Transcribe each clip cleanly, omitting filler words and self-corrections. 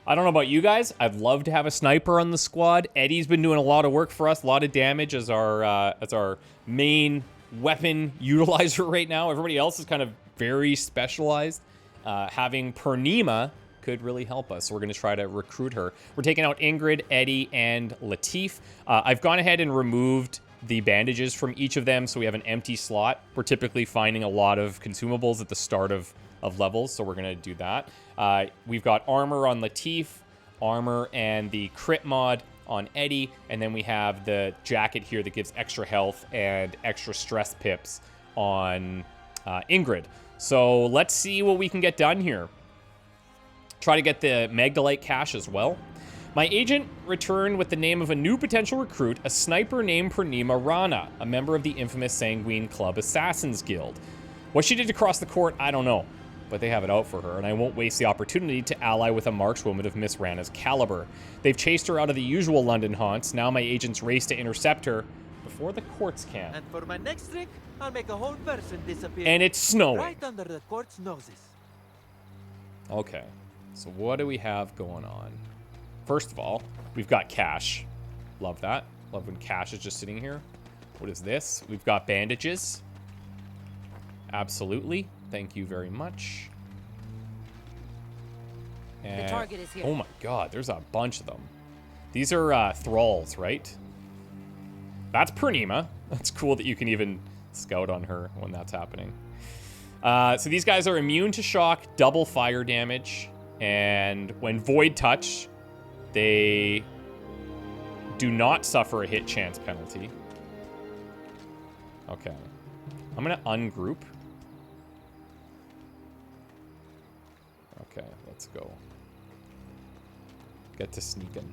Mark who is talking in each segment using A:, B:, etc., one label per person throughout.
A: I don't know about you guys. I'd love to have a sniper on the squad. Eddie's been doing a lot of work for us, a lot of damage as our main weapon utilizer right now. Everybody else is kind of very specialized. Having Purnima could really help us. So we're going to try to recruit her. We're taking out Ingrid, Eddie, and Latif. I've gone ahead and removed the bandages from each of them, so we have an empty slot. We're typically finding a lot of consumables at the start of levels, so we're going to do that. We've got armor on Latif, armor and the crit mod on Eddie, and then we have the jacket here that gives extra health and extra stress pips on Ingrid. So let's see what we can get done here. Try to get the Magdalite cache as well. My agent returned with the name of a new potential recruit, a sniper named Purnima Rana, a member of the infamous Sanguine Club Assassins Guild. What she did to cross the court, I don't know, but they have it out for her, and I won't waste the opportunity to ally with a markswoman of Miss Rana's caliber. They've chased her out of the usual London haunts. Now my agents race to intercept her before the courts can.
B: And for my next trick, I'll make a whole person disappear.
A: And it's snowing.
B: Right under the court's noses.
A: Okay, so what do we have going on? First of all, we've got cash. Love that. Love when cash is just sitting here. What is this? We've got bandages. Absolutely. Thank you very much. And,
C: the target is here.
A: Oh my god, there's a bunch of them. These are thralls, right? That's Purnima. That's cool that you can even scout on her when that's happening. So these guys are immune to shock, double fire damage, and when void touch, they do not suffer a hit chance penalty. Okay. I'm going to ungroup. Okay, let's go. Get to sneaking.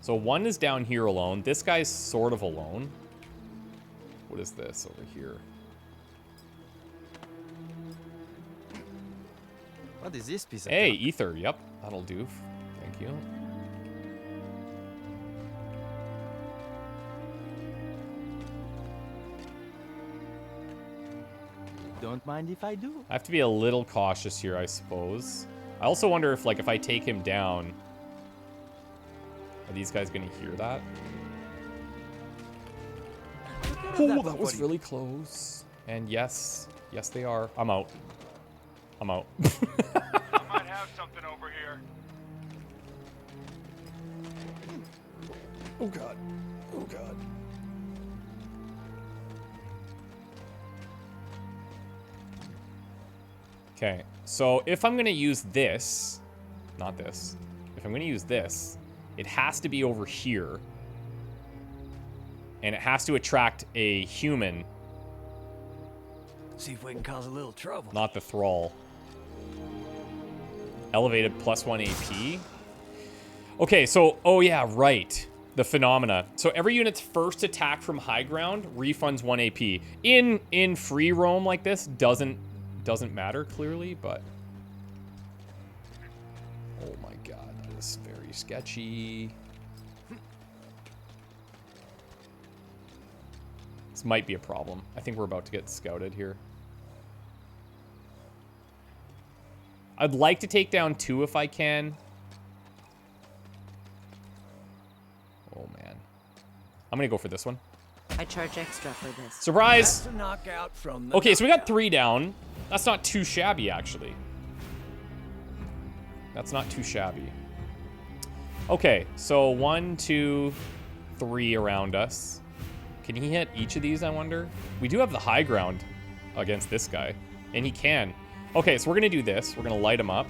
A: So one is down here alone. This guy's sort of alone. What is this over here?
B: What is this piece of
A: Hey,
B: junk?
A: ether. Yep, that'll do. Thank you.
B: Don't mind if I do.
A: I have to be a little cautious here, I suppose. I also wonder if, like, if I take him down, are these guys going to hear that? Oh, that was really close. And yes, yes they are. I'm out. I'm out.
D: I might have something over here.
A: Oh god. Oh god. Okay, so if I'm gonna use this, not this, if I'm gonna use this, it has to be over here. And it has to attract a human,
B: See if we can cause a little trouble.
A: not the thrall. Elevated +1 AP. Okay, so, oh yeah, right. The phenomena. So every unit's first attack from high ground refunds 1 AP. In free roam like this, doesn't matter clearly, but oh my god, that is very sketchy. This might be a problem. I think we're about to get scouted here. I'd like to take down 2 if I can. Oh man. I'm gonna go for this one.
C: I charge extra for this.
A: Surprise!
B: That's a knockout from the
A: Okay, so we got 3 down. That's not too shabby, actually. That's not too shabby. Okay, so 1, 2, 3 around us. Can he hit each of these, I wonder? We do have the high ground against this guy, and he can. Okay, so we're gonna do this. We're gonna light him up.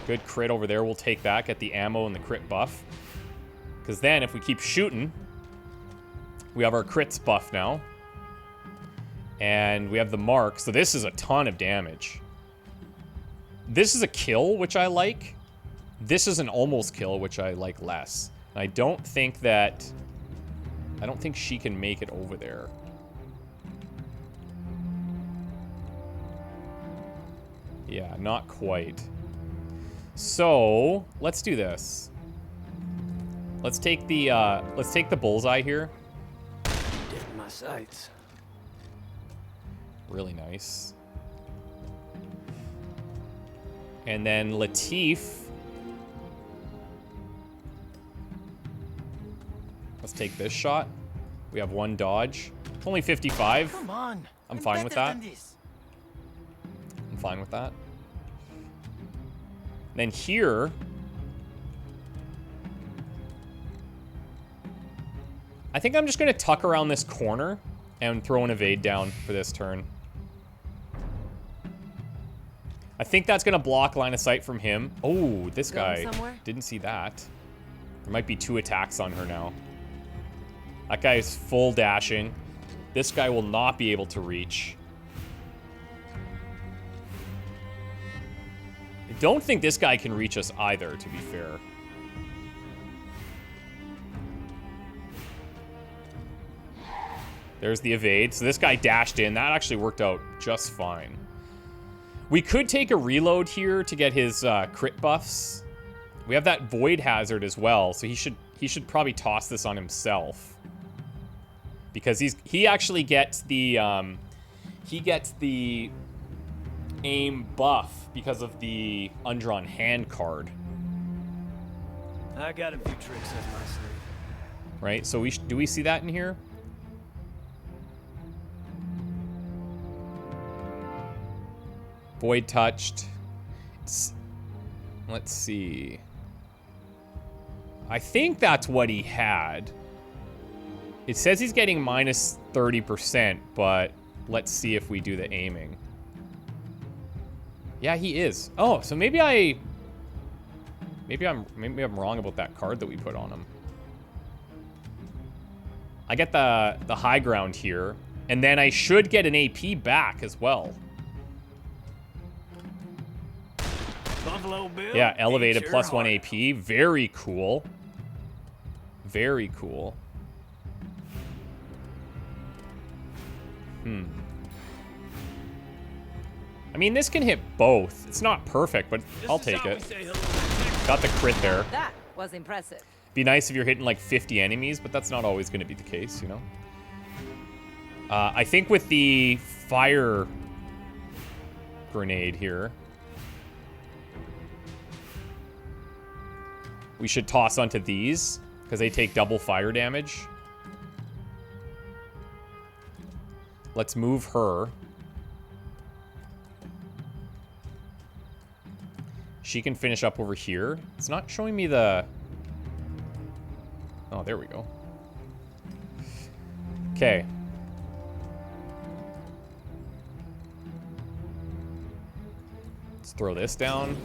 A: Good crit over there. We'll take that, get the ammo and the crit buff. Because then, if we keep shooting, we have our crits buff now. And we have the mark, so this is a ton of damage. This is a kill, which I like. This is an almost kill, which I like less. And I don't think she can make it over there. Yeah, not quite. So, let's do this. Let's take the bullseye here.
B: Get my sights.
A: Really nice. And then Latif. Let's take this shot. We have 1 dodge. It's only 55.
B: Come on.
A: I'm fine with
B: better
A: that.
B: than this.
A: I'm fine with that. Then here... I think I'm just going to tuck around this corner and throw an evade down for this turn. I think that's going to block line of sight from him. Oh, this guy.
C: Going somewhere?
A: Didn't see that. There might be 2 attacks on her now. That guy is full dashing. This guy will not be able to reach. I don't think this guy can reach us either, to be fair. There's the evade. So this guy dashed in. That actually worked out just fine. We could take a reload here to get his crit buffs. We have that void hazard as well, so he should probably toss this on himself. Because he actually gets the aim buff because of the undrawn hand card.
B: I got a few tricks up my sleeve.
A: Right? So do we see that in here? Void touched. Let's see. I think that's what he had. It says he's getting minus 30%, but let's see if we do the aiming. Yeah, he is. Oh, so maybe I'm wrong about that card that we put on him. I get the high ground here, and then I should get an AP back as well.
B: Buffalo Bill.
A: Yeah, elevated
B: eat your
A: plus 1
B: heart
A: AP. Very cool. Very cool. I mean, this can hit both. It's not perfect, but I'll take it. Got the crit there.
C: That was impressive.
A: Be nice if you're hitting like 50 enemies, but that's not always going to be the case, you know? I think with the fire grenade here, we should toss onto these, because they take double fire damage. Let's move her. She can finish up over here. It's not showing me the... Oh, there we go. Okay. Let's throw this down.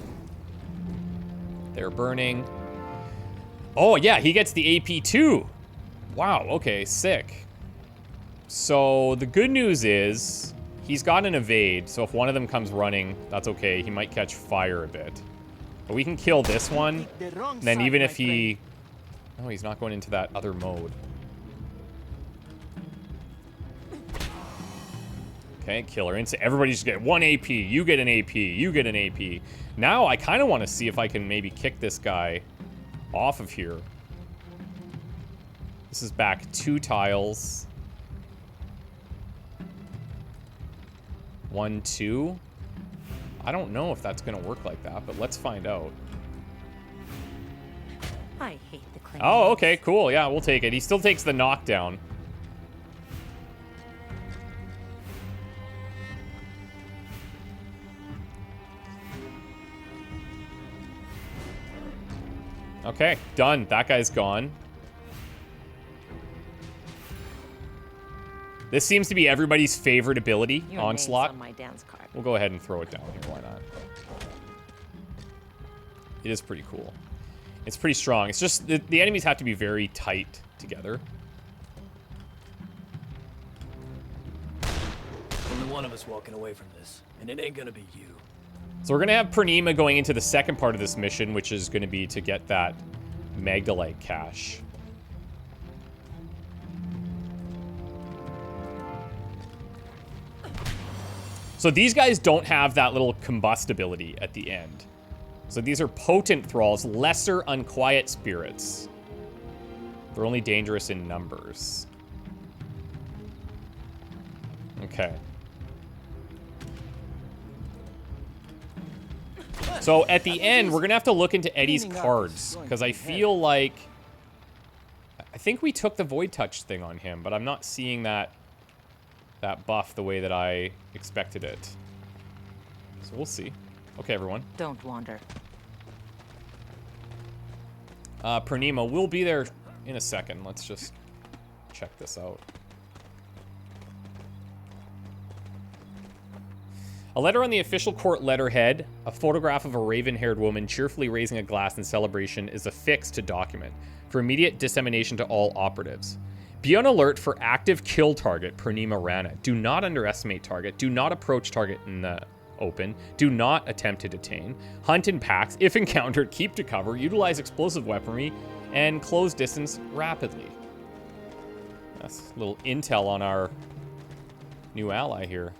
A: They're burning. Oh, yeah, he gets the AP too. Wow, okay, sick. So the good news is he's got an evade, so if one of them comes running, that's okay. He might catch fire a bit. But we can kill this one, and then even if he... Oh, he's not going into that other mode. Okay, killer instant. Everybody just get 1 AP. You get an AP. You get an AP. Now I kind of want to see if I can maybe kick this guy off of here. This is back 2 tiles. 1, 2. I don't know if that's going to work like that, but let's find out.
C: I hate the claim.
A: Oh, okay, cool. Yeah, we'll take it. He still takes the knockdown. Okay, done. That guy's gone. This seems to be everybody's favorite ability,
C: Your
A: Onslaught.
C: name's on my dance card.
A: We'll go ahead and throw it down here. Why not? It is pretty cool. It's pretty strong. It's just the enemies have to be very tight together.
B: Only one of us walking away from this, and it ain't gonna be you.
A: So we're going to have Purnima going into the second part of this mission, which is going to be to get that Magdalite cache. So these guys don't have that little combustibility at the end. So these are potent thralls, lesser unquiet spirits. They're only dangerous in numbers. Okay. So at the end, we're gonna have to look into Eddie's cards because I feel like I think we took the Void Touch thing on him, but I'm not seeing that buff the way that I expected it. So we'll see. Okay, everyone.
C: Don't wander.
A: Purnima, we'll be there in a second. Let's just check this out. A letter on the official court letterhead, a photograph of a raven-haired woman cheerfully raising a glass in celebration is affixed to document for immediate dissemination to all operatives. Be on alert for active kill target, Purnima Rana. Do not underestimate target. Do not approach target in the open. Do not attempt to detain. Hunt in packs. If encountered, keep to cover. Utilize explosive weaponry and close distance rapidly. That's a little intel on our new ally here.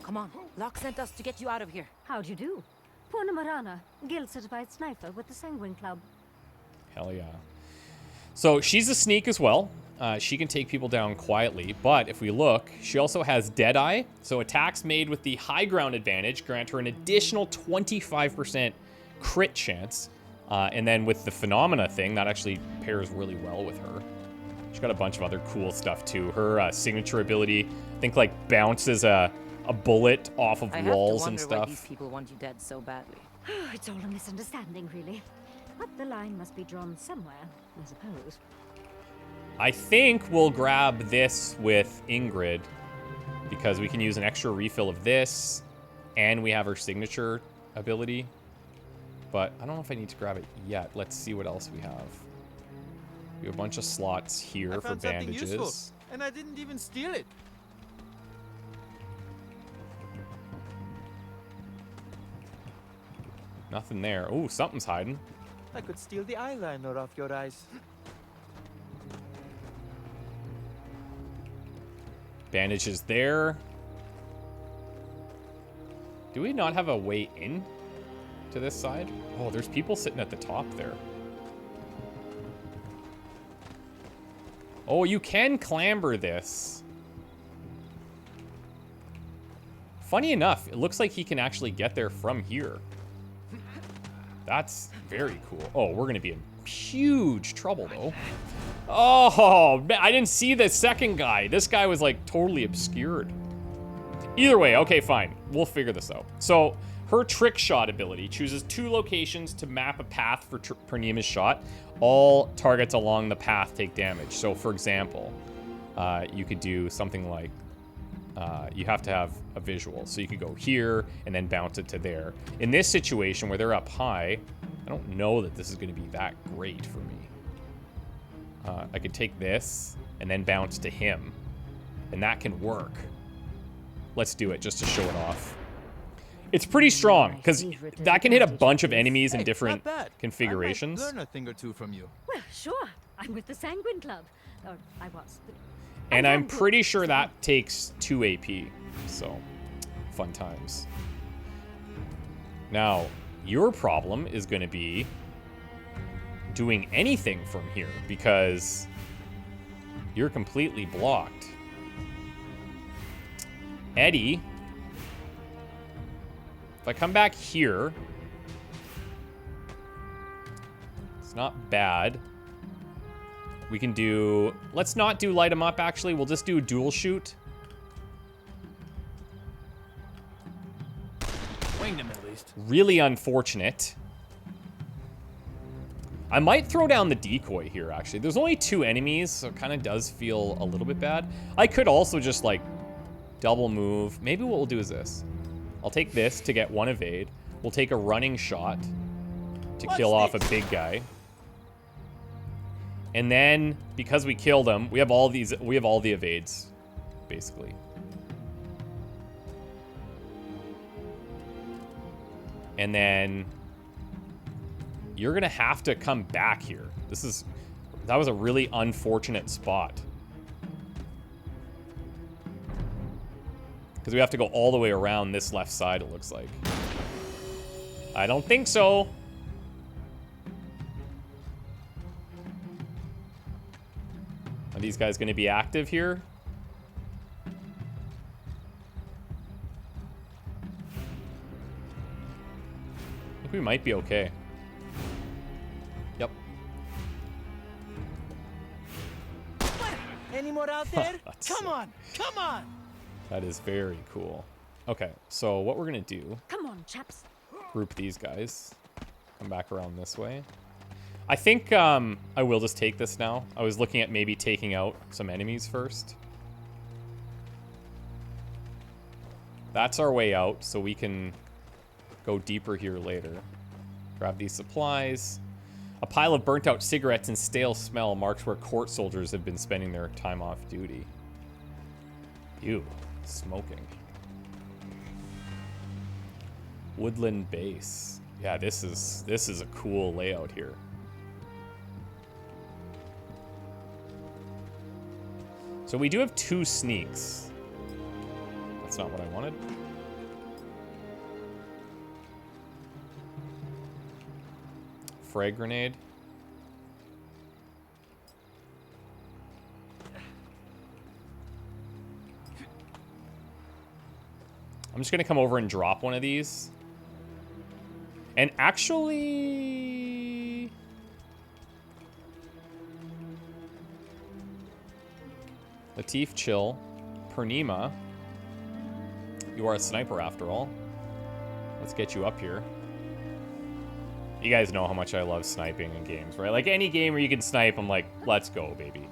C: Come on. Locke sent us to get you out of here.
E: How'd you do? Purnima Rana, guild-certified sniper with the Sanguine Club.
A: Hell yeah. So she's a sneak as well. She can take people down quietly, but if we look, she also has Deadeye. So attacks made with the high ground advantage grant her an additional 25% crit chance. And then with the Phenomena thing, that actually pairs really well with her. She's got a bunch of other cool stuff too. Her signature ability, I think, like bounces a bullet off of walls and
C: I have to wonder why
A: stuff.
C: these people want you dead so badly.
E: It's all a misunderstanding, really. But the line must be drawn somewhere, I suppose.
A: I think we'll grab this with Ingrid because we can use an extra refill of this and we have her signature ability. But I don't know if I need to grab it yet. Let's see what else we have. We have a bunch of slots here for bandages.
F: Useful, and I didn't even steal it.
A: Nothing there. Oh, something's hiding.
F: I could steal the eyeliner off your eyes.
A: Bandages there. Do we not have a way in to this side? Oh, there's people sitting at the top there. Oh, you can clamber this. Funny enough, it looks like he can actually get there from here. That's very cool. Oh, we're going to be in huge trouble, though. Oh, man, I didn't see the second guy. This guy was, like, totally obscured. Either way, okay, fine. We'll figure this out. So, her trick shot ability chooses 2 locations to map a path for Purnima's shot. All targets along the path take damage. So, for example, you could do something like you have to have a visual. So you could go here and then bounce it to there. In this situation where they're up high, I don't know that this is going to be that great for me. I could take this and then bounce to him, and that can work. Let's do it just to show it off. It's pretty strong because that can hit a bunch of enemies in different configurations.
F: I might learn a thing or two from you.
E: Well, sure. I'm with the Sanguine Club. Or I was.
A: And I'm pretty sure that takes 2 AP. So, fun times. Now, your problem is going to be doing anything from here because you're completely blocked. Eddie, if I come back here, it's not bad. We can do, let's not do light 'em up actually, we'll just do dual shoot.
B: Winged him at least.
A: Really unfortunate. I might throw down the decoy here, actually. There's only 2 enemies, so it kind of does feel a little bit bad. I could also just, like, double move. Maybe what we'll do is this. I'll take this to get 1 evade. We'll take a running shot to kill off a big guy. And then, because we killed him, we have all the evades, basically. And then you're gonna have to come back here. That was a really unfortunate spot. Because we have to go all the way around this left side, it looks like. I don't think so. Are these guys gonna be active here? I think we might be okay. Yep.
F: Any more out there?
A: That's
F: Come
A: sick.
F: on, come on!
A: That is very cool. Okay, so what we're gonna do,
E: Come on, chaps.
A: group these guys. Come back around this way. I think I will just take this now. I was looking at maybe taking out some enemies first. That's our way out, so we can go deeper here later. Grab these supplies. A pile of burnt out cigarettes and stale smell marks where court soldiers have been spending their time off duty. Ew, smoking. Woodland base. Yeah, this is a cool layout here. So we do have 2 sneaks. That's not what I wanted. Frag grenade. I'm just gonna come over and drop one of these. And actually... Latif, chill. Purnima. You are a sniper after all. Let's get you up here. You guys know how much I love sniping in games, right? Like any game where you can snipe, I'm like, let's go, baby.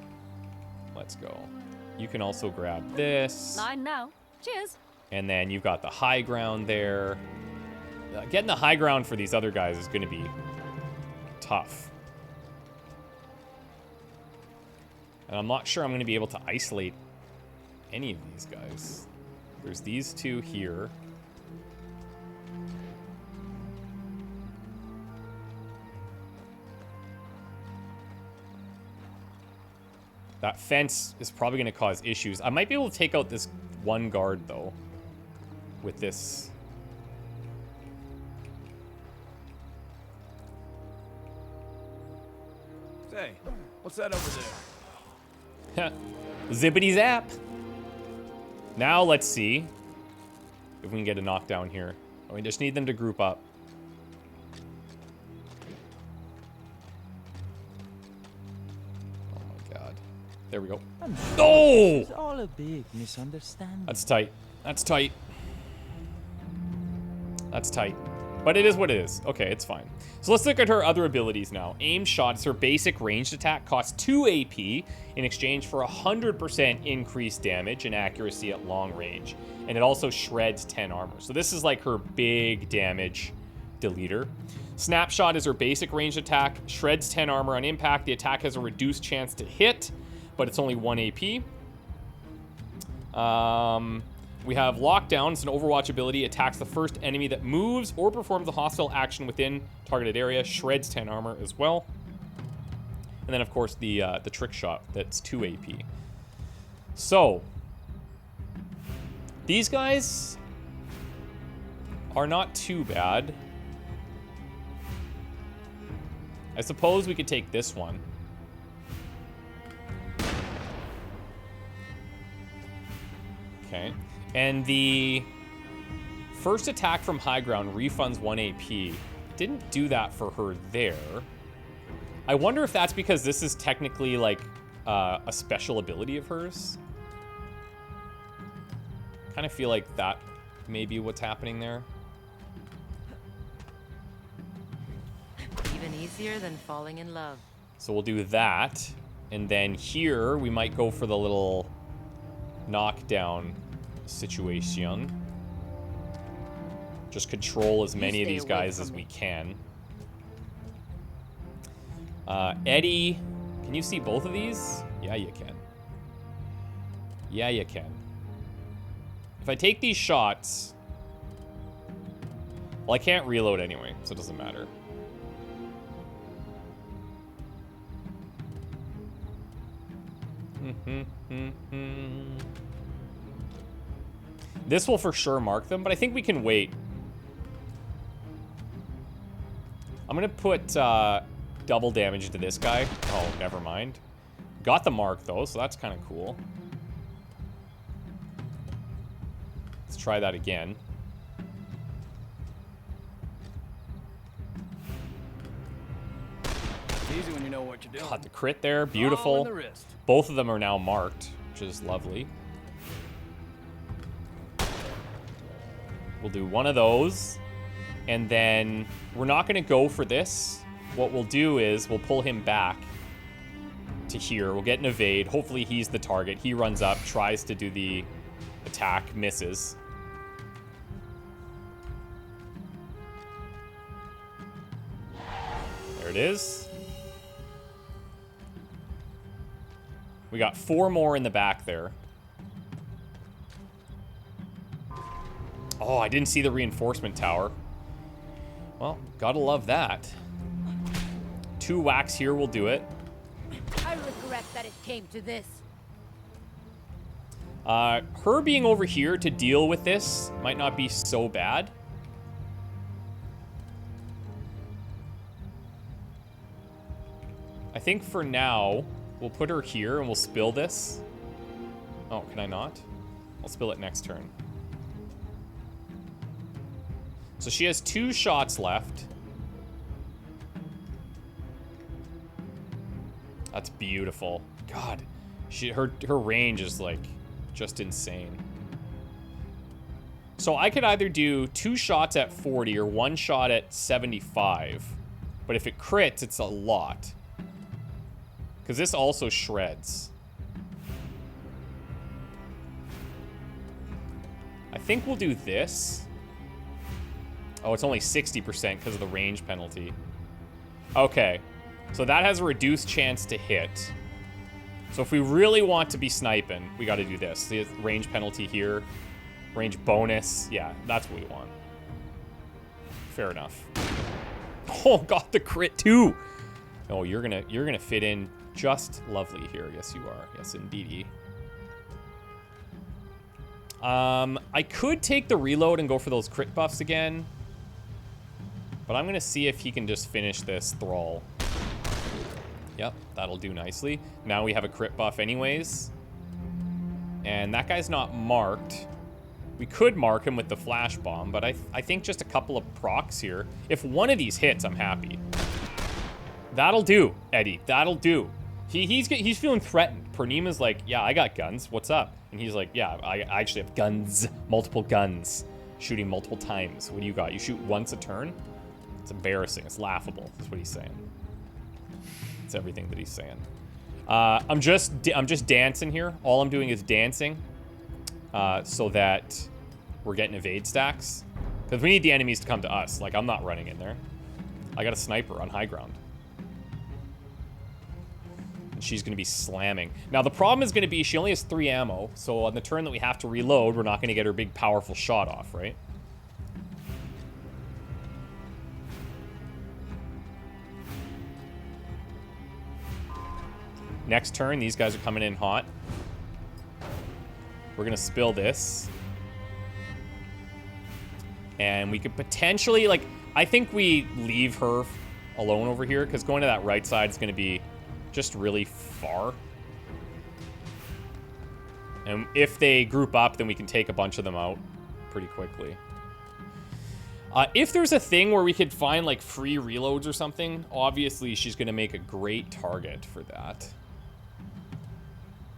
A: Let's go. You can also grab this.
E: Mine now. Cheers.
A: And then you've got the high ground there. Getting the high ground for these other guys is going to be tough. And I'm not sure I'm going to be able to isolate any of these guys. There's these 2 here. That fence is probably going to cause issues. I might be able to take out this one guard, though, with this.
B: Say, what's that over there?
A: Zippity zap. Now let's see if we can get a knockdown here. We just need them to group up. Oh my god. There we go. Oh!
F: It's all a big misunderstanding.
A: That's tight. That's tight. That's tight. But it is what it is. Okay, it's fine. So let's look at her other abilities now. Aim shot is her basic ranged attack. Costs 2 AP in exchange for 100% increased damage and accuracy at long range. And it also shreds 10 armor. So this is like her big damage deleter. Snapshot is her basic ranged attack. Shreds 10 armor on impact. The attack has a reduced chance to hit, but it's only 1 AP. We have Lockdown. It's an Overwatch ability. Attacks the first enemy that moves or performs a hostile action within targeted area. Shreds 10 armor as well. And then, of course, the Trick Shot. That's 2 AP. So, these guys are not too bad. I suppose we could take this one. Okay. And the first attack from high ground refunds 1 AP. Didn't do that for her there. I wonder if that's because this is technically like a special ability of hers. Kind of feel like that may be what's happening there.
C: Even easier than falling in love.
A: So we'll do that. And then here we might go for the little knockdown situation. Just control as many of these guys as we can. Eddie, can you see both of these? Yeah, you can. Yeah, you can. If I take these shots... Well, I can't reload anyway, so it doesn't matter. This will for sure mark them, but I think we can wait. I'm going to put double damage to this guy. Oh, never mind. Got the mark, though, so that's kind of cool. Let's try that again.
B: Easy when you know what you're doing.
A: God, the crit there,
B: All in
A: beautiful.
B: the wrist.
A: Both of them are now marked, which is lovely. We'll do one of those, and then we're not going to go for this. What we'll do is we'll pull him back to here. We'll get an evade. Hopefully he's the target. He runs up, tries to do the attack, misses. There it is. We got 4 more in the back there. Oh, I didn't see the reinforcement tower. Well, gotta love that. 2 whacks here will do it.
C: I regret that it came to this.
A: Her being over here to deal with this might not be so bad. I think for now, we'll put her here and we'll spill this. Oh, can I not? I'll spill it next turn. So she has 2 shots left. That's beautiful. God, her range is like just insane. So I could either do 2 shots at 40 or 1 shot at 75. But if it crits, it's a lot. Because this also shreds. I think we'll do this. Oh, it's only 60% because of the range penalty. Okay. So that has a reduced chance to hit. So if we really want to be sniping, we got to do this. The range penalty here. Range bonus. Yeah, that's what we want. Fair enough. Oh, got the crit too. Oh, you're gonna fit in just lovely here. Yes, you are. Yes, indeedy. I could take the reload and go for those crit buffs again. But I'm gonna see if he can just finish this thrall. Yep, that'll do nicely. Now we have a crit buff anyways. And that guy's not marked. We could mark him with the flash bomb, but I think just a couple of procs here. If one of these hits, I'm happy. That'll do, Eddie. That'll do. He's feeling threatened. Purnima's like, yeah, I got guns. What's up? And he's like, yeah, I actually have guns. Multiple guns. Shooting multiple times. What do you got? You shoot once a turn? It's embarrassing. It's laughable. That's what he's saying. It's everything that he's saying. I'm just dancing here. All I'm doing is dancing so that we're getting evade stacks. Because we need the enemies to come to us. Like, I'm not running in there. I got a sniper on high ground. And she's going to be slamming. Now, the problem is going to be she only has 3 ammo. So on the turn that we have to reload, we're not going to get her big, powerful shot off, right? Next turn, these guys are coming in hot. We're going to spill this. And we could potentially, like, I think we leave her alone over here, because going to that right side is going to be just really far. And if they group up, then we can take a bunch of them out pretty quickly. If there's a thing where we could find, like, free reloads or something, obviously she's going to make a great target for that.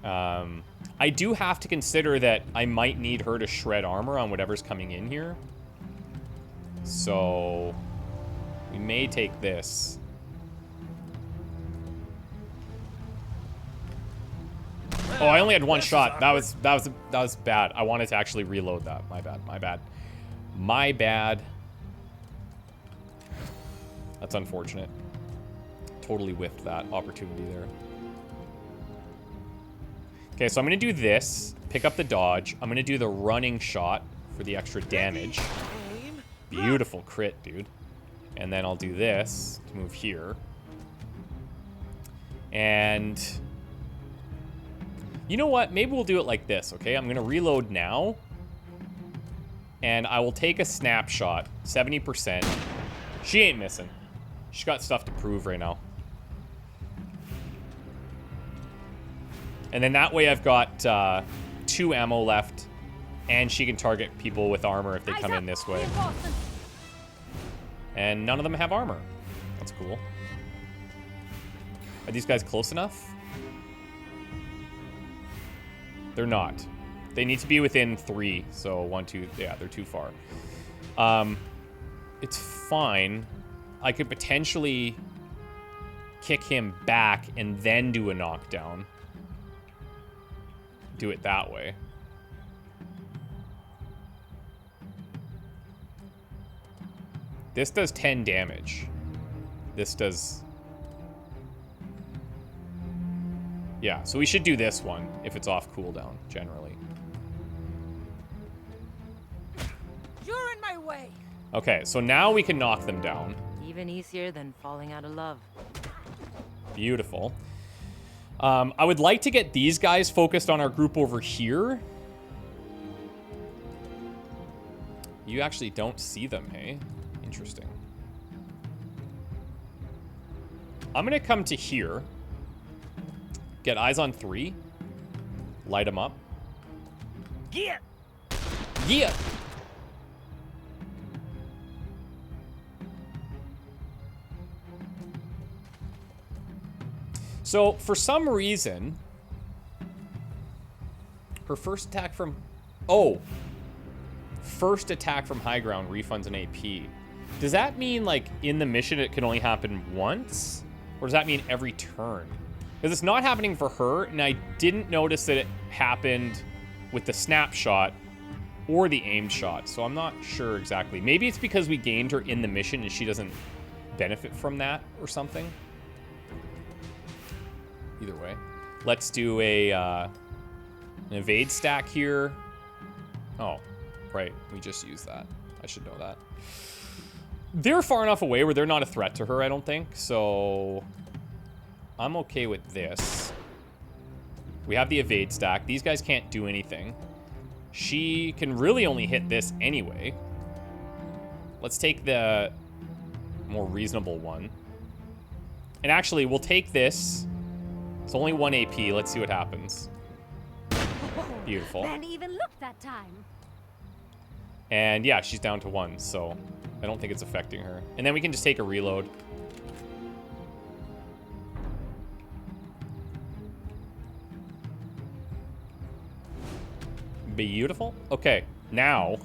A: I do have to consider that I might need her to shred armor on whatever's coming in here. So we may take this. Oh, I only had 1 shot. That was bad. I wanted to actually reload that. My bad. That's unfortunate. Totally whiffed that opportunity there. Okay, so I'm going to do this. Pick up the dodge. I'm going to do the running shot for the extra damage. Beautiful crit, dude. And then I'll do this to move here. And you know what? Maybe we'll do it like this, okay? I'm going to reload now. And I will take a snapshot. 70%. She ain't missing. She's got stuff to prove right now. And then that way I've got 2 ammo left. And she can target people with armor if they come in this way. And none of them have armor. That's cool. Are these guys close enough? They're not. They need to be within 3. So 1, 2. Yeah, they're too far. It's fine. I could potentially kick him back and then do a knockdown. Do it that way. This does 10 damage. This does... Yeah, so we should do this one if it's off cooldown, generally.
C: You're in my way.
A: Okay, so now we can knock them down.
G: Even easier than falling out of love.
A: Beautiful. I would like to get these guys focused on our group over here. You actually don't see them, hey? Interesting. I'm gonna come to here. Get eyes on 3. Light them up.
F: Yeah.
A: Yeah! So, for some reason, her first attack from... Oh! First attack from high ground refunds an AP. Does that mean, like, in the mission it can only happen once? Or does that mean every turn? Because it's not happening for her, and I didn't notice that it happened with the snapshot or the aimed shot, so I'm not sure exactly. Maybe it's because we gained her in the mission and she doesn't benefit from that or something. Either way. Let's do an evade stack here. Oh, right. We just used that. I should know that. They're far enough away where they're not a threat to her, I don't think. So I'm okay with this. We have the evade stack. These guys can't do anything. She can really only hit this anyway. Let's take the more reasonable one. And actually, we'll take this. It's only 1 AP. Let's see what happens. Beautiful.
E: Barely even looked that time.
A: And yeah, she's down to 1, so I don't think it's affecting her. And then we can just take a reload. Beautiful. Okay, now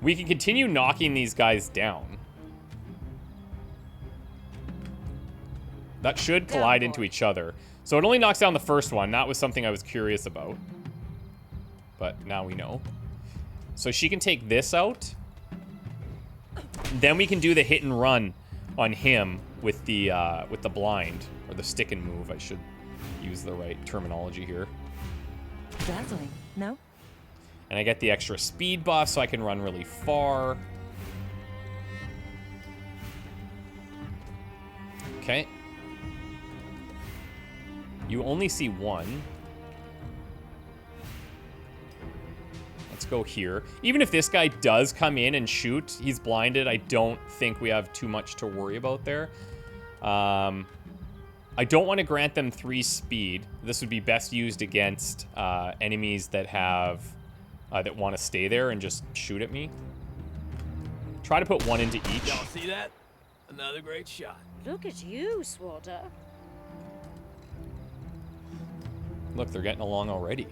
A: we can continue knocking these guys down. That should collide into each other. So it only knocks down the first one. That was something I was curious about. But now we know. So she can take this out. Then we can do the hit and run on him with the blind. Or the stick and move. I should use the right terminology here.
G: Dazzling, no?
A: And I get the extra speed buff so I can run really far. Okay. You only see 1. Let's go here. Even if this guy does come in and shoot, he's blinded. I don't think we have too much to worry about there. I don't want to grant them 3 speed. This would be best used against enemies that have that want to stay there and just shoot at me. Try to put 1 into each.
B: Y'all see that? Another great shot.
E: Look at you, Swatter.
A: Look, they're getting along already.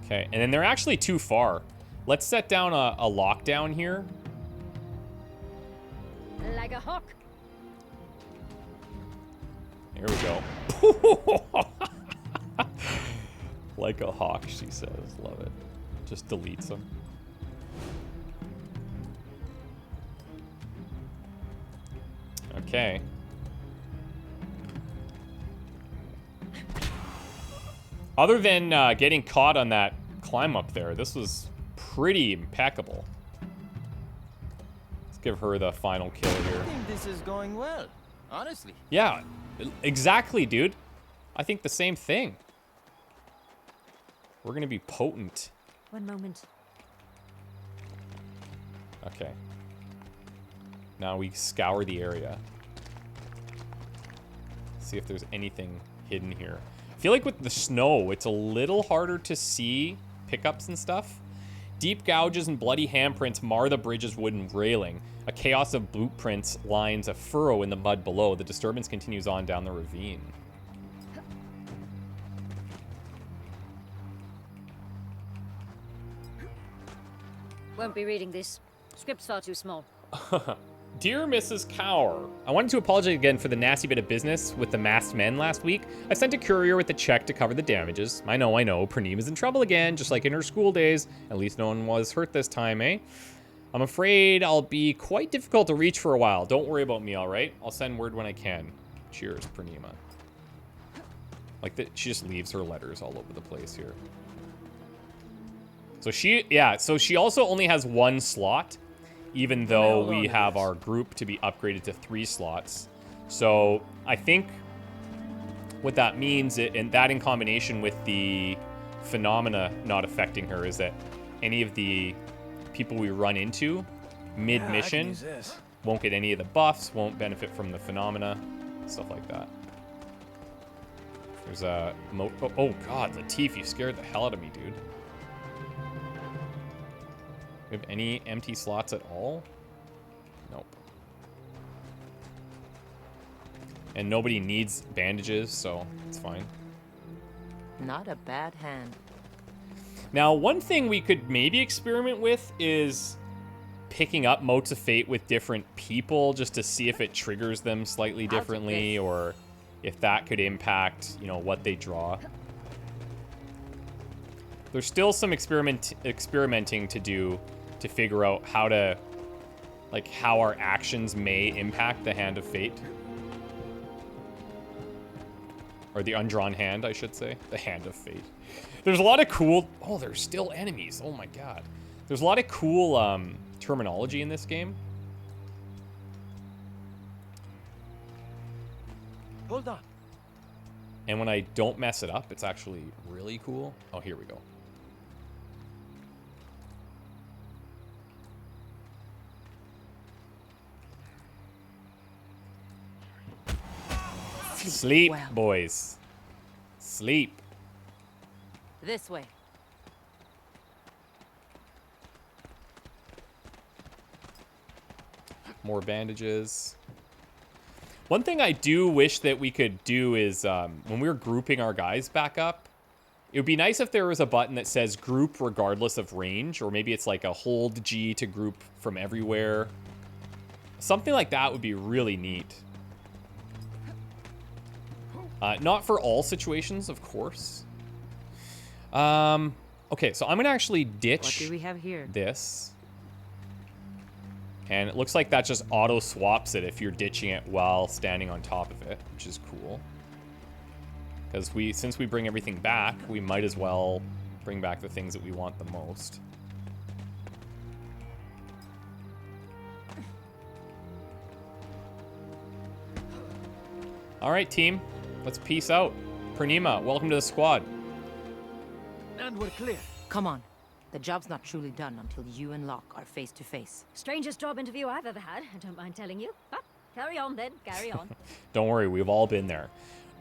A: Okay, and then they're actually too far. Let's set down a lockdown here.
E: Like a hawk.
A: Here we go. Like a hawk, she says. Love it. Just deletes them. Okay. Other than getting caught on that climb up there, this was pretty impeccable. Let's give her the final kill here.
F: I think this is going well, honestly.
A: Yeah, exactly, dude. I think the same thing. We're gonna be potent.
E: One moment.
A: Okay. Now we scour the area. See if there's anything hidden here. I feel like with the snow, it's a little harder to see pickups and stuff. Deep gouges and bloody handprints mar the bridge's wooden railing. A chaos of blueprints lines a furrow in the mud below. The disturbance continues on down the ravine.
E: Won't be reading this. Script's far too small.
A: Dear Mrs. Cower, I wanted to apologize again for the nasty bit of business with the masked men last week. I sent a courier with a check to cover the damages. I know, Prenima's in trouble again, just like in her school days. At least no one was hurt this time, eh? I'm afraid I'll be quite difficult to reach for a while. Don't worry about me, all right? I'll send word when I can. Cheers, Purnima. Like, she just leaves her letters all over the place here. So she also only has 1 slot, even though we have our group to be upgraded to 3 slots. So I think what that means, and that in combination with the phenomena not affecting her, is that any of the people we run into mid-mission won't get any of the buffs, won't benefit from the phenomena, stuff like that. There's a... Oh god, Latif, you scared the hell out of me, dude. We have any empty slots at all? Nope. And nobody needs bandages, so it's fine.
G: Not a bad hand.
A: Now, one thing we could maybe experiment with is picking up Motes of Fate with different people just to see if it triggers them slightly differently, or if that could impact, you know, what they draw. There's still some experimenting to do to figure out how to, like, how our actions may impact the Hand of Fate. Or the undrawn hand, I should say. The Hand of Fate. There's a lot of cool... Oh, there's still enemies. Oh my god. There's a lot of cool terminology in this game.
B: Hold on.
A: And when I don't mess it up, it's actually really cool. Oh, here we go. Sleep,
G: well.
A: Boys. Sleep.
G: This way.
A: More bandages. One thing I do wish that we could do is when we're grouping our guys back up, it would be nice if there was a button that says group regardless of range, or maybe it's like a hold G to group from everywhere. Something like that would be really neat. Not for all situations, of course. Okay, so I'm gonna actually ditch
G: What do we have here?
A: this. And it looks like that just auto swaps it if you're ditching it while standing on top of it, which is cool. Because since we bring everything back, we might as well bring back the things that we want the most. All right, team. Let's peace out. Purnima, welcome to the squad.
B: And we're clear.
G: Come on. The job's not truly done until you and Locke are face to face.
E: Strangest job interview I've ever had, I don't mind telling you. But carry on then, carry on.
A: Don't worry, we've all been there.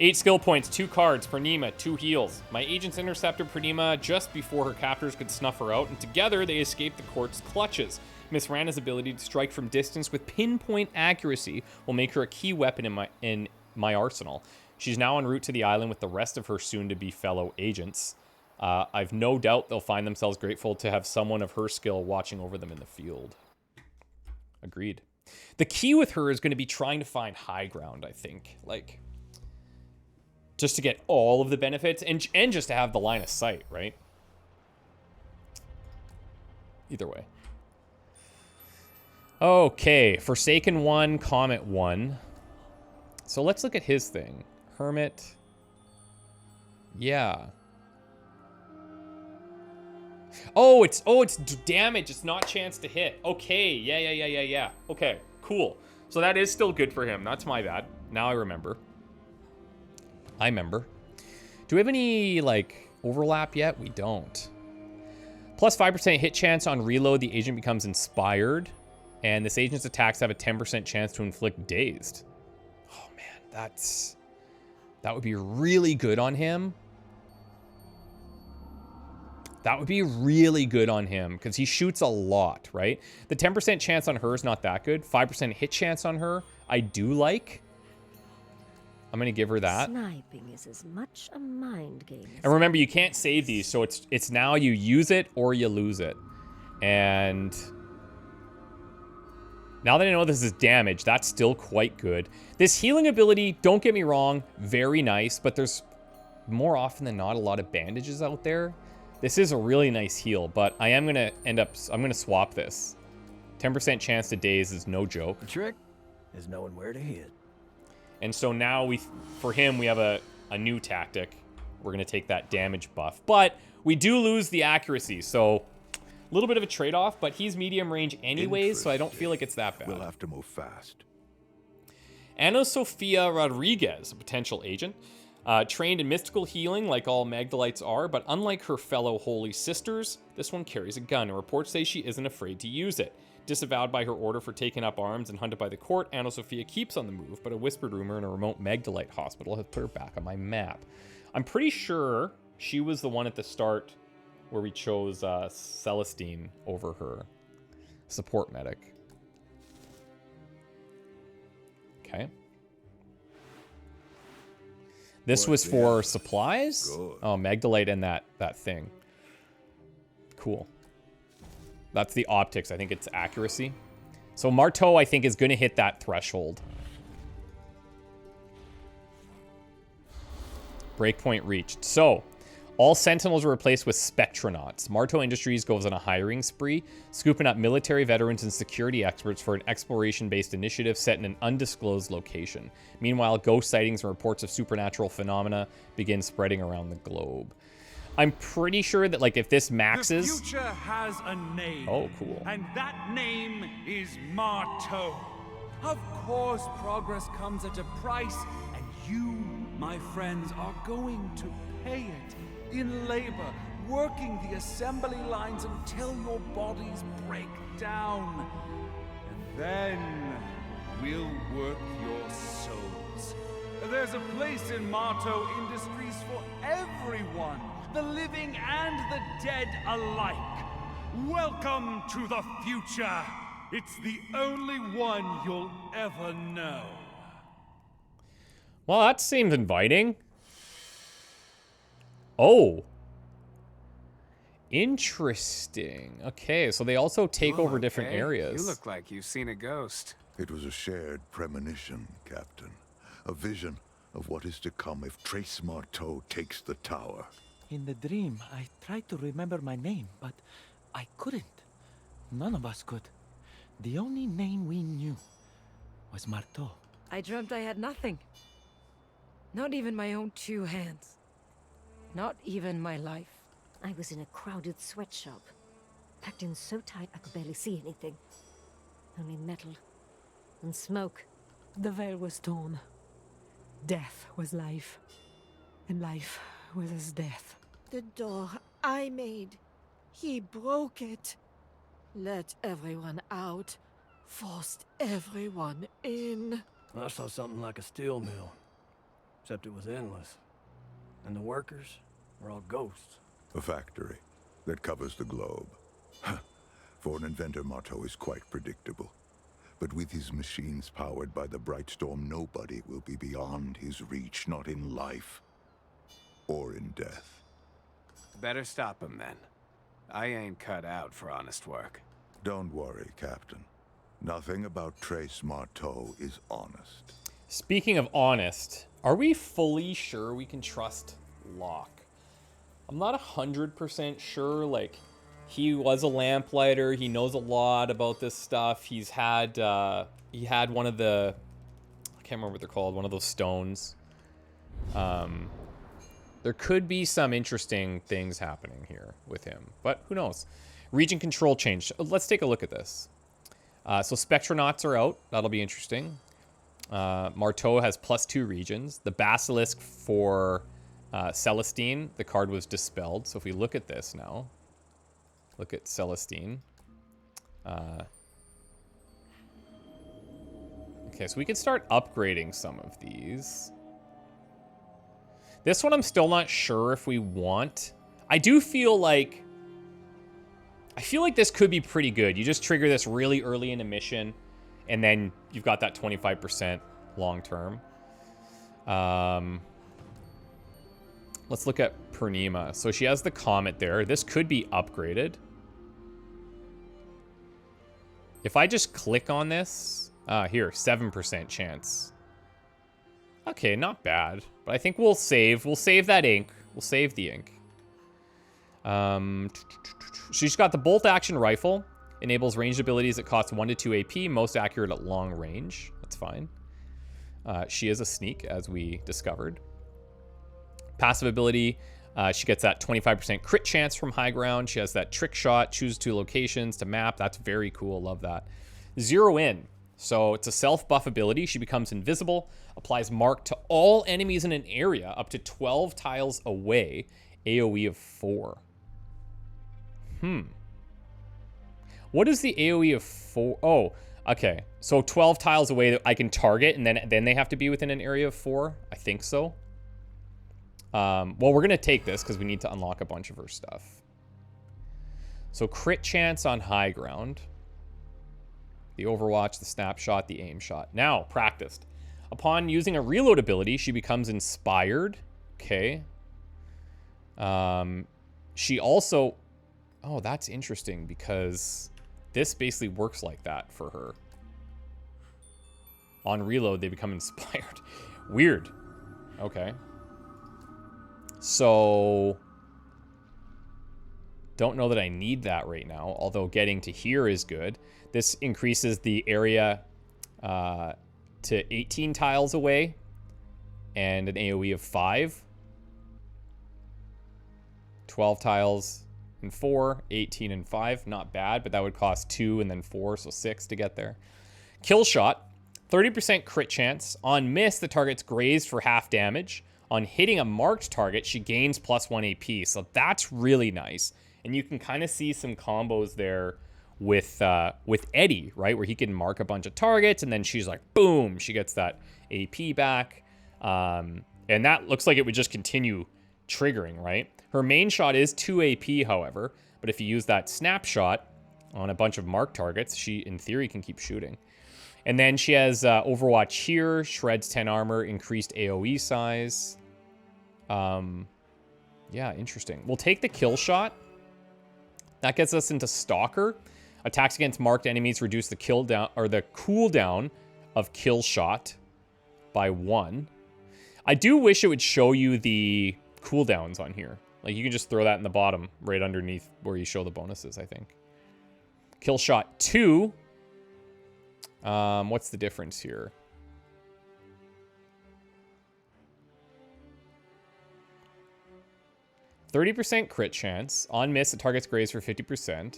A: 8 skill points, 2 cards, Purnima, 2 heals. My agents intercepted Purnima just before her captors could snuff her out, and together they escaped the court's clutches. Miss Rana's ability to strike from distance with pinpoint accuracy will make her a key weapon in my arsenal. She's now en route to the island with the rest of her soon-to-be fellow agents. I've no doubt they'll find themselves grateful to have someone of her skill watching over them in the field. Agreed. The key with her is going to be trying to find high ground, I think. Like, just to get all of the benefits and just to have the line of sight, right? Either way. Okay, Forsaken 1, Comet 1. So let's look at his thing. Hermit. Yeah. Oh, it's damage. It's not chance to hit. Okay. Yeah. Okay, cool. So that is still good for him. That's my bad. Now I remember. Do we have any, like, overlap yet? We don't. Plus 5% hit chance on reload. The agent becomes inspired. And this agent's attacks have a 10% chance to inflict dazed. Oh, man. That would be really good on him. That would be really good on him because he shoots a lot, right? The 10% chance on her is not that good. 5% hit chance on her, I do like. I'm going to give her that.
E: Sniping is as much a mind game as...
A: And remember, you can't save these, so it's now you use it or you lose it. And now that I know this is damage, that's still quite good. This healing ability, don't get me wrong, very nice, but there's more often than not a lot of bandages out there. This is a really nice heal, but I am going to I'm going to swap this. 10% chance to daze is no joke.
B: The trick is knowing where to hit.
A: And so now for him, we have a new tactic. We're going to take that damage buff. But we do lose the accuracy, so a little bit of a trade-off, but he's medium range anyways, so I don't feel like it's that bad.
H: We'll have to move fast.
A: Ana Sofia Rodriguez, a potential agent. Trained in mystical healing like all Magdalites are, but unlike her fellow holy sisters, this one carries a gun, and reports say she isn't afraid to use it. Disavowed by her order for taking up arms and hunted by the court, Ana Sofia keeps on the move, but a whispered rumor in a remote Magdalite hospital has put her back on my map. I'm pretty sure she was the one at the start where we chose Celestine over her. Support medic. Okay. This was for supplies?
H: Good.
A: Oh, Magdalite and that thing. Cool. That's the optics. I think it's accuracy. So Marteau, I think, is going to hit that threshold. Breakpoint reached. So, all Sentinels are replaced with Spectronauts. Marteau Industries goes on a hiring spree, scooping up military veterans and security experts for an exploration-based initiative set in an undisclosed location. Meanwhile, ghost sightings and reports of supernatural phenomena begin spreading around the globe. I'm pretty sure that, like, if this maxes...
D: The future has a name.
A: Oh, cool.
D: And that name is Marteau. Of course, progress comes at a price, and you, my friends, are going to pay it in labor, working the assembly lines until your bodies break down. And then we'll work your souls. There's a place in Marteau Industries for everyone, the living and the dead alike. Welcome to the future. It's the only one you'll ever know.
A: Well, that seems inviting. Oh. Interesting. Okay, so they also take over different areas.
I: You look like you've seen a ghost.
H: It was a shared premonition, Captain. A vision of what is to come if Trace Marteau takes the tower.
J: In the dream, I tried to remember my name, but I couldn't. None of us could. The only name we knew was Marteau.
C: I dreamt I had nothing. Not even my own 2 hands. Not even my life.
E: I was in a crowded sweatshop, packed in so tight I could barely see anything. Only metal and smoke.
K: The veil was torn. Death was life, and life was his death.
C: The door I made. He broke it. Let everyone out. Forced everyone in.
B: I saw something like a steel mill, except it was endless. And the workers were all ghosts.
H: A factory that covers the globe. For an inventor, Marteau is quite predictable. But with his machines powered by the bright storm, nobody will be beyond his reach, not in life or in death.
I: Better stop him then. I ain't cut out for honest work.
H: Don't worry, Captain. Nothing about Trace Marteau is honest.
A: Speaking of honest, are we fully sure we can trust Locke? I'm not 100% sure. Like, he was a lamplighter. He knows a lot about this stuff. He had one of the, I can't remember what they're called, one of those stones. There could be some interesting things happening here with him, but who knows? Region control change. Let's take a look at this. So Spectronauts are out. That'll be interesting. Marteau has +2 regions. The Basilisk for Celestine, the card was dispelled. So if we look at this now, look at Celestine. Okay, so we can start upgrading some of these. This one I'm still not sure if we want. I do feel like I feel like this could be pretty good. You just trigger this really early in a mission, and then you've got that 25% long term. Let's look at Purnima. So she has the comet there. This could be upgraded. If I just click on this, here, 7% chance. Okay, not bad. But I think we'll save. We'll save that ink. We'll save the ink. She's got the bolt action rifle. Enables ranged abilities that cost 1 to 2 AP. Most accurate at long range. That's fine. She is a sneak, as we discovered. Passive ability. She gets that 25% crit chance from high ground. She has that trick shot. Choose 2 locations to map. That's very cool. Love that. Zero in. So it's a self-buff ability. She becomes invisible. Applies mark to all enemies in an area up to 12 tiles away. AoE of 4. What is the AoE of 4? Oh, okay. So 12 tiles away that I can target, and then they have to be within an area of 4? I think so. Well, we're going to take this because we need to unlock a bunch of her stuff. So crit chance on high ground. The Overwatch, the snapshot, the aim shot. Now, practiced. Upon using a reload ability, she becomes inspired. Okay. She also... Oh, that's interesting because this basically works like that for her. On reload, they become inspired. Weird. Okay. So... Don't know that I need that right now, although getting to here is good. This increases the area to 18 tiles away and an AoE of 5. 12 tiles and 4, 18 and 5. Not bad, but that would cost 2 and then 4, so 6 to get there. Kill shot, 30% crit chance. On miss, the target's grazed for half damage. On hitting a marked target, she gains +1 AP, so that's really nice. And you can kind of see some combos there with Eddie, right? Where he can mark a bunch of targets, and then she's like, boom, she gets that AP back. And that looks like it would just continue triggering, right? Her main shot is 2 AP, however. But if you use that snapshot on a bunch of marked targets, she, in theory, can keep shooting. And then she has Overwatch here, shreds 10 armor, increased AoE size. Yeah, interesting. We'll take the kill shot. That gets us into Stalker. Attacks against marked enemies reduce the cooldown of kill shot by 1. I do wish it would show you the cooldowns on here. Like, you can just throw that in the bottom, right underneath where you show the bonuses, I think. Kill shot 2. What's the difference here? %30 crit chance. On miss, the target's grazed for 50%.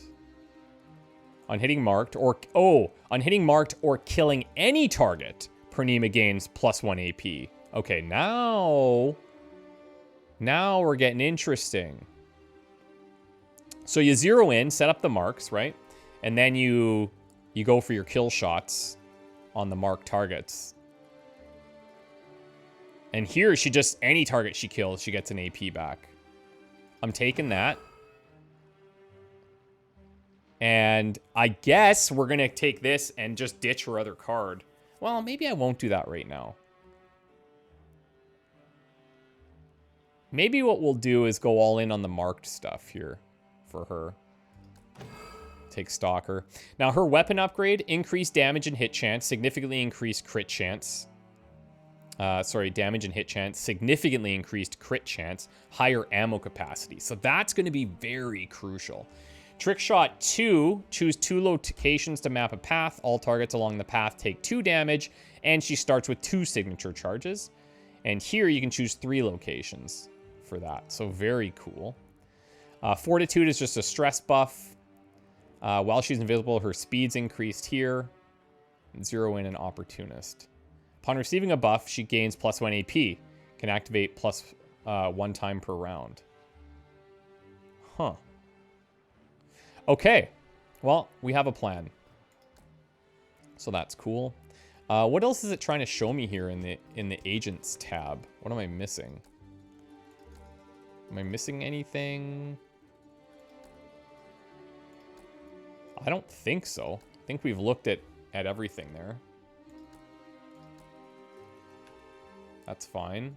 A: On hitting marked or killing any target, Purnima gains +1 AP. Okay, now we're getting interesting. So you zero in, set up the marks, right? And then you go for your kill shots on the marked targets. And here, any target she kills, she gets an AP back. I'm taking that. And I guess we're going to take this and just ditch her other card. Well, maybe I won't do that right now. Maybe what we'll do is go all in on the marked stuff here for her. Take Stalker. Now, her weapon upgrade, increased damage and hit chance, significantly increased crit chance. Damage and hit chance, significantly increased crit chance, higher ammo capacity. So that's going to be very crucial. Trick shot 2, choose 2 locations to map a path. All targets along the path take 2 damage, and she starts with 2 signature charges. And here you can choose 3 locations for that. So very cool. Fortitude is just a stress buff. While she's invisible, her speed's increased here. Zero in an opportunist. Upon receiving a buff, she gains +1 AP. Can activate +1 time per round. Huh. Okay. Well, we have a plan. So that's cool. What else is it trying to show me here in the Agents tab? What am I missing? Am I missing anything? I don't think so. I think we've looked at everything there. That's fine.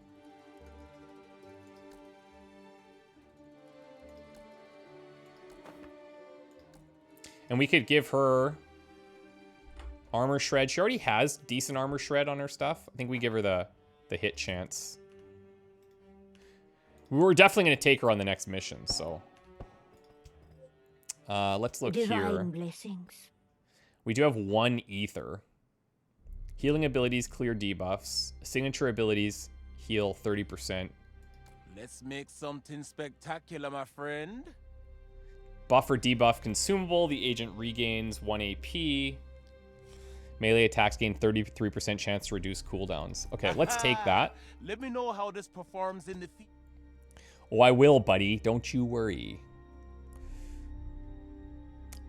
A: And we could give her armor shred. She already has decent armor shred on her stuff. I think we give her the hit chance. We're definitely going to take her on the next mission, so. Let's look here.
E: Blessings.
A: We do have 1 ether. Healing abilities clear debuffs. Signature abilities heal 30%.
F: Let's make something spectacular, my friend.
A: Buff or debuff consumable. The agent regains 1 AP. Melee attacks gain 33% chance to reduce cooldowns. Okay, let's take that.
F: Let me know how this performs in the field.
A: Oh, I will, buddy. Don't you worry.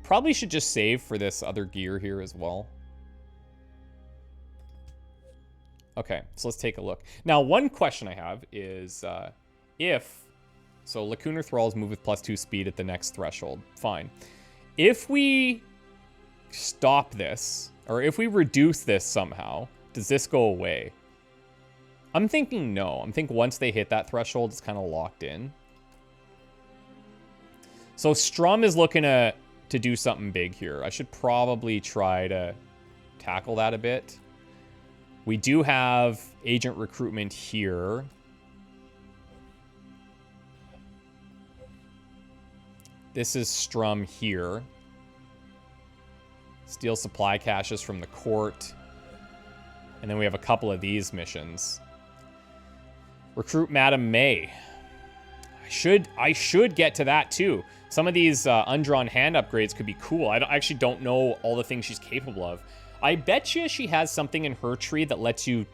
A: Probably should just save for this other gear here as well. Okay, so let's take a look. Now, one question I have is so Lacunar Thralls move with +2 speed at the next threshold. Fine. If we stop this, or if we reduce this somehow, does this go away? I'm thinking no. I'm thinking once they hit that threshold, it's kind of locked in. So Strum is looking to do something big here. I should probably try to tackle that a bit. We do have agent recruitment here. This is Strum here. Steal supply caches from the court. And then we have a couple of these missions. Recruit Madam May. I should get to that too. Some of these undrawn hand upgrades could be cool. I actually don't know all the things she's capable of. I bet you she has something in her tree that lets you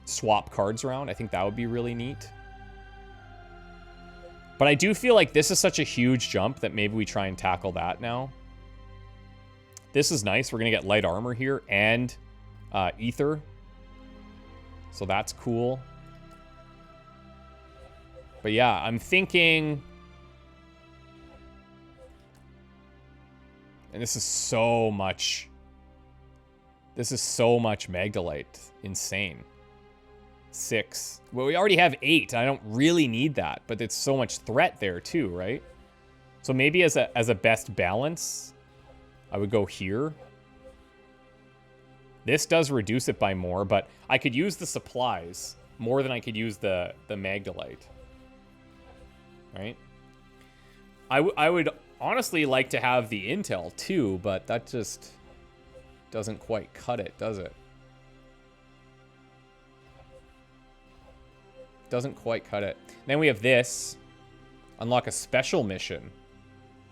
A: swap cards around. I think that would be really neat. But I do feel like this is such a huge jump that maybe we try and tackle that now. This is nice. We're going to get light armor here and ether. So that's cool. But yeah, I'm thinking... And this is so much... This is so much Magdalite. Insane. 6. Well, we already have 8. I don't really need that, but it's so much threat there too, right? So maybe as a best balance, I would go here. This does reduce it by more, but I could use the supplies more than I could use the Magdalite. Right? I would honestly like to have the intel too, but that just doesn't quite cut it, does it? Doesn't quite cut it. Then we have this. Unlock a special mission.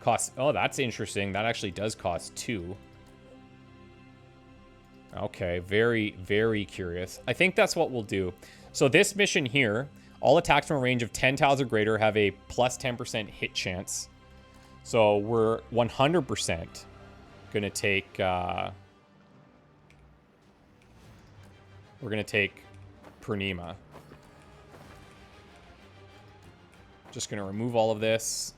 A: Cost... Oh, that's interesting. That actually does cost 2. Okay, very, very curious. I think that's what we'll do. So this mission here, all attacks from a range of 10 tiles or greater have a plus 10% hit chance. So we're 100% going to take... we're going to take Purnima. Just going to remove all of this.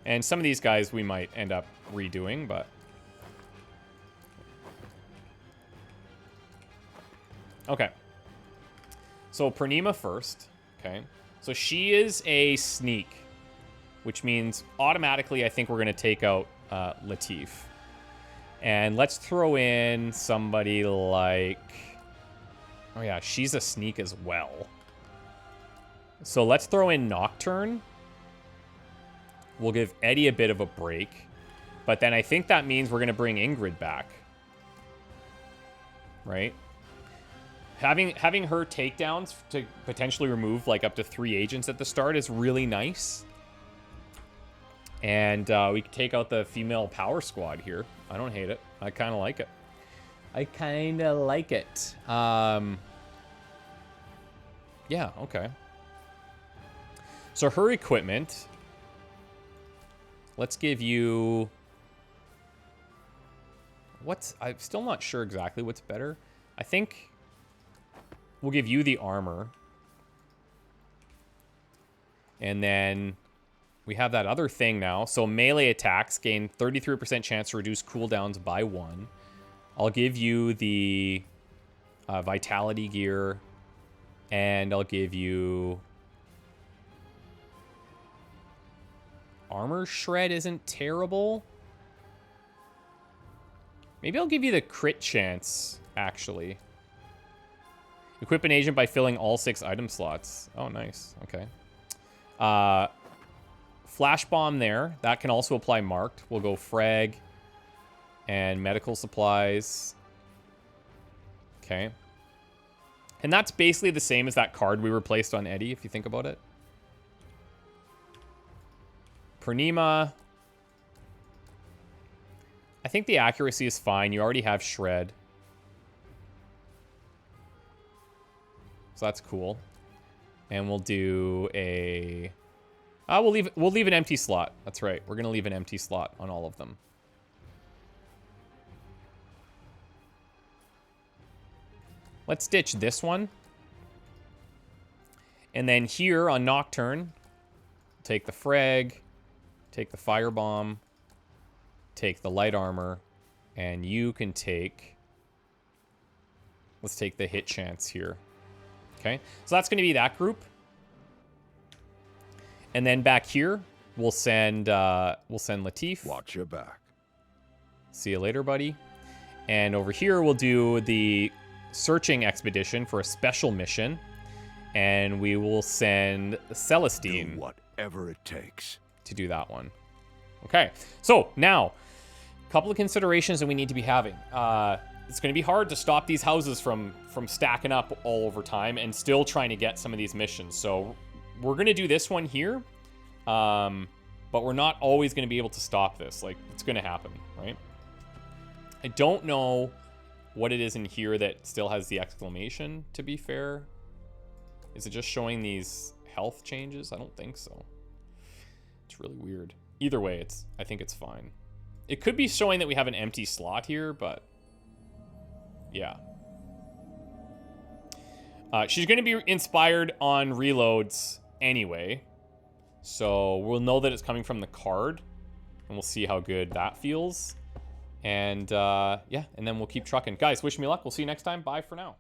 A: And some of these guys we might end up redoing, but... Okay. So Purnima first. Okay. So she is a sneak, which means automatically I think we're going to take out Latif. And let's throw in somebody like... Oh yeah, she's a sneak as well. So let's throw in Nocturne. We'll give Eddie a bit of a break. But then I think that means we're going to bring Ingrid back. Right? Having her takedowns to potentially remove like up to 3 agents at the start is really nice. And we can take out the female power squad here. I don't hate it. I kind of like it. I kind of like it. Yeah, okay. So her equipment. Let's give you... I'm still not sure exactly what's better. I think we'll give you the armor. And then we have that other thing now. So melee attacks gain 33% chance to reduce cooldowns by 1. I'll give you the vitality gear. And I'll give you... Armor shred isn't terrible. Maybe I'll give you the crit chance, actually. Equip an agent by filling all 6 item slots. Oh, nice. Okay. Flash bomb there. That can also apply marked. We'll go frag and medical supplies. Okay. And that's basically the same as that card we replaced on Eddie, if you think about it. Purnima. I think the accuracy is fine. You already have shred. So that's cool. And we'll do a... we'll leave an empty slot. That's right. We're going to leave an empty slot on all of them. Let's ditch this one. And then here on Nocturne, take the frag, take the firebomb, take the light armor, and you can take... Let's take the hit chance here. Okay, so that's going to be that group. And then back here, we'll send Latif.
H: Watch your back.
A: See you later, buddy. And over here, we'll do the searching expedition for a special mission. And we will send Celestine.
H: Do whatever it takes.
A: To do that one. Okay, so now, a couple of considerations that we need to be having. It's going to be hard to stop these houses from stacking up all over time and still trying to get some of these missions. So we're going to do this one here, but we're not always going to be able to stop this. Like, it's going to happen, right? I don't know what it is in here that still has the exclamation, to be fair. Is it just showing these health changes? I don't think so. It's really weird. Either way, I think it's fine. It could be showing that we have an empty slot here, but... yeah. She's going to be inspired on reloads anyway. So we'll know that it's coming from the card. And we'll see how good that feels. And yeah, and then we'll keep trucking. Guys, wish me luck. We'll see you next time. Bye for now.